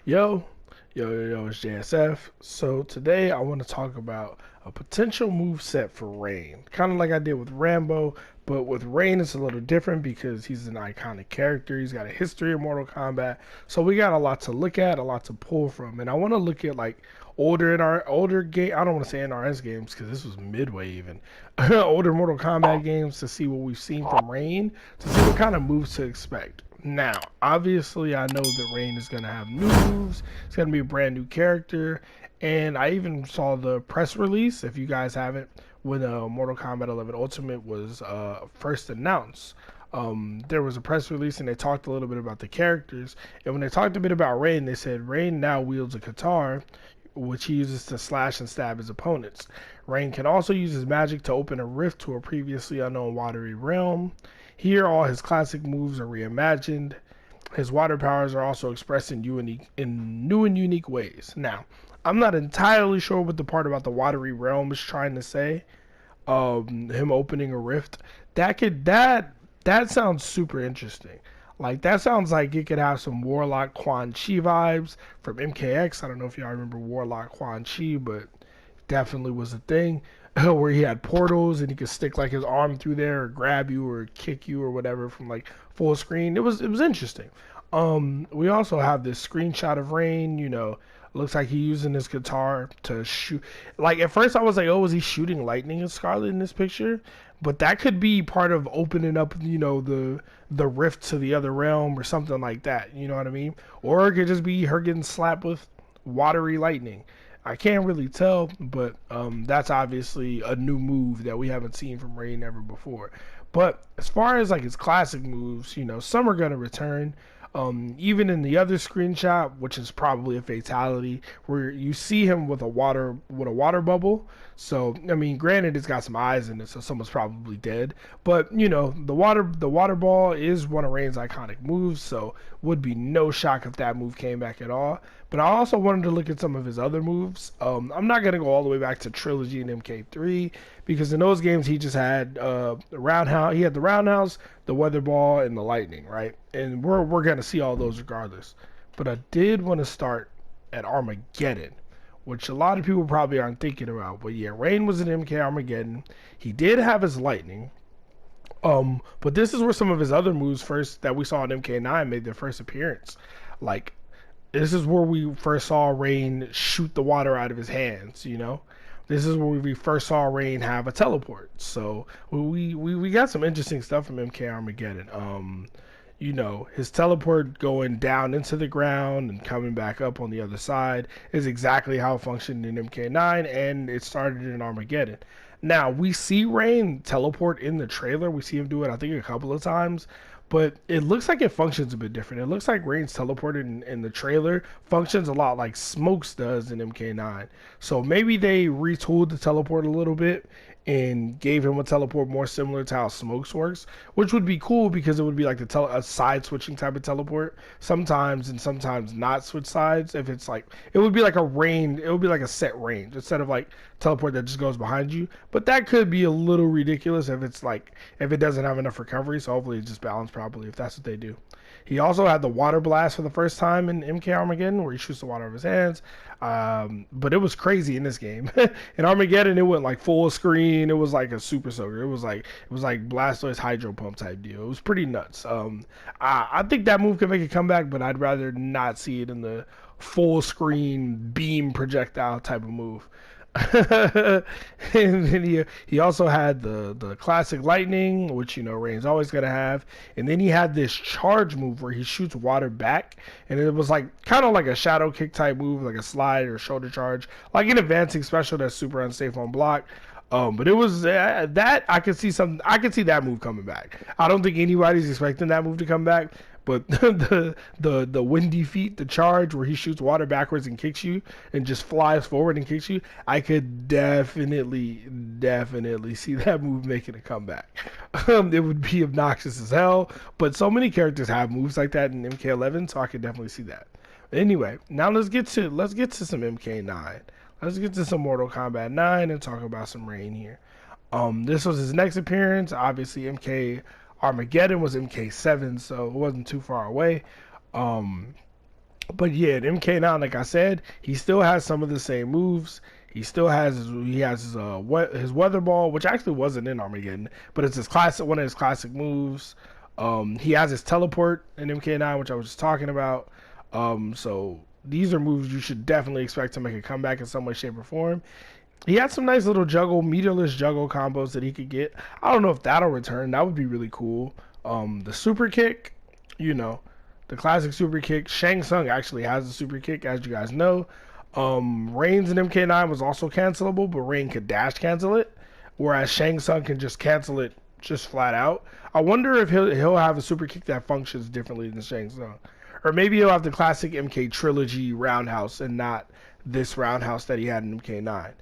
Yo, yo, it's JSF. So today I want to talk about a potential move set for Rain. Kind of like I did with Rambo, but with Rain it's a little different because he's an iconic character. He's got a history in Mortal Kombat. So we got a lot to look at, a lot to pull from. And I want to look at like older game. I don't want to say NRS games because this was midway even. Older Mortal Kombat games to see what we've seen from Rain, to see what kind of moves to expect. Now, obviously, I know that Rain is going to have new moves. It's going to be a brand new character. And I even saw the press release, if you guys haven't, when Mortal Kombat 11 Ultimate was first announced. There was a press release and they talked a little bit about the characters. And when they talked a bit about Rain, they said Rain now wields a guitar, which he uses to slash and stab his opponents. Rain can also use his magic to open a rift to a previously unknown watery realm. Here, all his classic moves are reimagined. His water powers are also expressed in new and unique ways. Now, I'm not entirely sure what the part about the watery realm is trying to say. Him opening a rift. That sounds super interesting. Like that sounds like it could have some Warlock Quan Chi vibes from MKX. I don't know if y'all remember Warlock Quan Chi, but definitely was a thing where he had portals and he could stick like his arm through there or grab you or kick you or whatever from like full screen. It was interesting. We also have this screenshot of Rain, looks like he's using his guitar to shoot. Like at first I was like, oh, is he shooting lightning at Scarlet in this picture? But that could be part of opening up, the rift to the other realm or something like that. You know what I mean? Or it could just be her getting slapped with watery lightning. I can't really tell, but that's obviously a new move that we haven't seen from Rain ever before. But as far as like his classic moves, some are gonna return. Even in the other screenshot, which is probably a fatality, where you see him with a water bubble. So I mean, granted, it's got some eyes in it, so someone's probably dead. But the water ball is one of Rain's iconic moves, so would be no shock if that move came back at all. But I also wanted to look at some of his other moves. I'm not gonna go all the way back to Trilogy and MK3 because in those games he just had the roundhouse. He had the roundhouse, the weather ball, and the lightning, right? And we're gonna see all those regardless. But I did want to start at Armageddon, which a lot of people probably aren't thinking about. But yeah, Rain was in MK Armageddon. He did have his lightning. But this is where some of his other moves first that we saw in MK9 made their first appearance. Like this is where we first saw Rain shoot the water out of his hands. This is where we first saw Rain have a teleport. So we got some interesting stuff from MK Armageddon. His teleport going down into the ground and coming back up on the other side is exactly how it functioned in MK9 and it started in Armageddon. Now, we see Rain teleport in the trailer. We see him do it, I think, a couple of times. But it looks like it functions a bit different. It looks like Rain's teleported in the trailer functions a lot like Smokes does in MK9. So maybe they retooled the teleport a little bit and gave him a teleport more similar to how Smokes works, which would be cool because it would be like a side switching type of teleport sometimes and sometimes not switch sides. If it's like it would be like it would be like a set range instead of like teleport that just goes behind you. But that could be a little ridiculous if it doesn't have enough recovery. So hopefully it's just balanced properly if that's what they do. He also had the water blast for the first time in MK Armageddon, where he shoots the water out of his hands. But it was crazy in this game. In Armageddon, it went like full screen. It was like a super soaker. It was like Blastoise hydro pump type deal. It was pretty nuts. I think that move could make a comeback, but I'd rather not see it in the full screen beam projectile type of move. And then he also had the classic lightning, which Rain's always gonna have, and then he had this charge move where he shoots water back, and it was like kind of like a shadow kick type move, like a slide or shoulder charge, like an advancing special that's super unsafe on block. But it was that I could see that move coming back. I don't think anybody's expecting that move to come back. But the windy feet, the charge where he shoots water backwards and kicks you and just flies forward and kicks you, I could definitely see that move making a comeback. It would be obnoxious as hell, but so many characters have moves like that in MK11, so I could definitely see that. Anyway, now let's get to some MK9. Let's get to some Mortal Kombat 9 and talk about some Rain here. This was his next appearance. Obviously, MK Armageddon was MK7, so it wasn't too far away. Um, But yeah, in MK9, like I said, he still has some of the same moves. He has his weather ball, which actually wasn't in Armageddon, but it's his classic one of his classic moves. He has his teleport in MK9, which I was just talking about. So these are moves you should definitely expect to make a comeback in some way, shape, or form. He had some nice little meterless juggle combos that he could get. I don't know if that'll return. That would be really cool. The super kick, you know, the classic super kick. Shang Tsung actually has a super kick, as you guys know. Rain's in MK9 was also cancelable, but Rain could dash cancel it, whereas Shang Tsung can just cancel it just flat out. I wonder if he'll have a super kick that functions differently than Shang Tsung, or maybe he'll have the classic MK trilogy roundhouse and not this roundhouse that he had in MK9.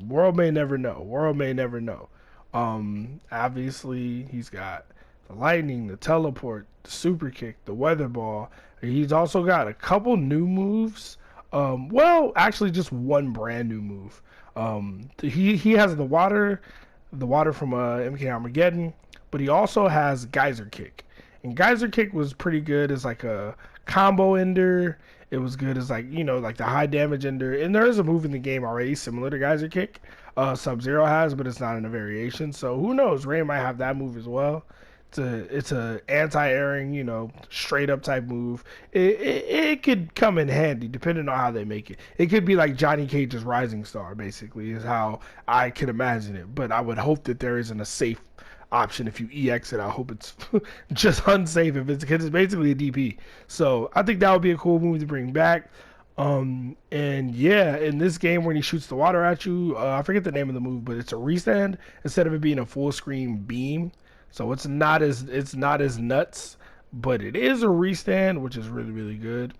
World may never know. World may never know. Obviously he's got the lightning, the teleport, the super kick, the weather ball. He's also got a couple new moves. Well, actually, just one brand new move. He has the water from MK Armageddon, but he also has Geyser Kick, and Geyser Kick was pretty good as like a combo ender. It was good as like like the high damage ender, and there is a move in the game already similar to Geyser Kick. Sub-Zero has, but it's not in a variation. So who knows? Rain might have that move as well. It's a anti-airing, straight up type move. It could come in handy depending on how they make it. It could be like Johnny Cage's Rising Star, basically, is how I could imagine it. But I would hope that there isn't a safe option if you EX it. I hope it's just unsafe if because it's basically a DP. So I think that would be a cool move to bring back. And yeah, in this game when he shoots the water at you, I forget the name of the move, but it's a restand instead of it being a full screen beam. So it's not as nuts, but it is a restand, which is really, really good.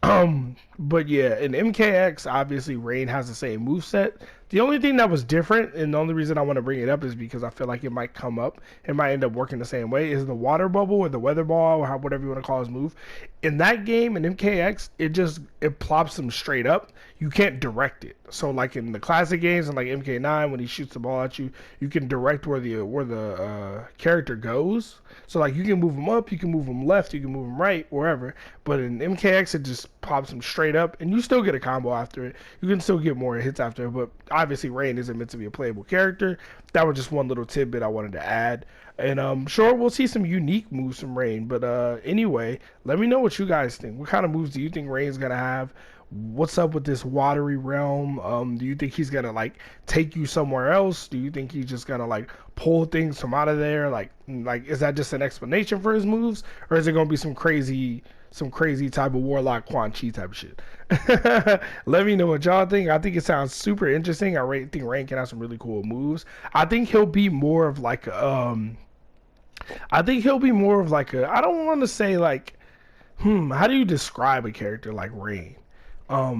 But yeah, in MKX, obviously Rain has the same moveset. The only thing that was different, and the only reason I want to bring it up is because I feel like it might come up, it might end up working the same way, is the water bubble or the weather ball, or whatever you want to call his move. In that game, in MKX, it plops him straight up. You can't direct it. So like in the classic games and like MK9, when he shoots the ball at you, you can direct where the character goes. So like you can move him up, you can move him left, you can move him right, wherever. But in MKX, it just pops him straight up, and you still get a combo after it. You can still get more hits after it, but obviously Rain isn't meant to be a playable character. That was just one little tidbit I wanted to add. And sure, we'll see some unique moves from Rain. But anyway, let me know what you guys think. What kind of moves do you think Rain's gonna have? What's up with this watery realm? Do you think he's gonna like take you somewhere else? Do you think he's just gonna like pull things from out of there? Like is that just an explanation for his moves, or is it gonna be some crazy type of Warlock Quan Chi type of shit? Let me know what y'all think. I think it sounds super interesting. Think Rain can have some really cool moves. I think he'll be more of like I don't want to say like how do you describe a character like Rain? I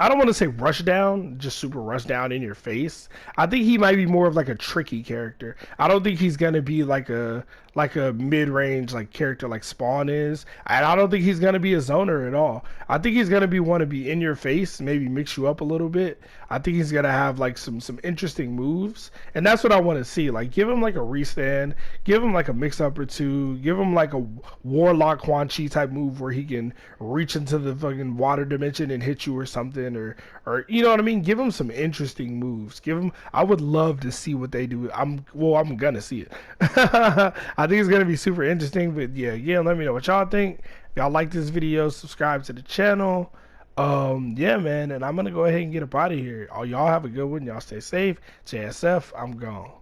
don't want to say rush down, just super rush down in your face. I think he might be more of like a tricky character. I don't think he's gonna be like a mid-range like character like Spawn is, and I don't think he's gonna be a zoner at all. I think he's gonna want to be in your face, maybe mix you up a little bit. I think he's gonna have like some interesting moves, and that's what I want to see. Like give him like a restand, give him like a mix up or two, give him like a Warlock Quan Chi type move where he can reach into the fucking water dimension and hit you or something, or you know what I mean. Give him some interesting moves. I would love to see what they do. I'm gonna see it. I think it's gonna be super interesting. But yeah, let me know what y'all think. If y'all like this video, subscribe to the channel. Yeah, man, and I'm gonna go ahead and get up out of here. Y'all have a good one. Y'all stay safe. JSF, I'm gone.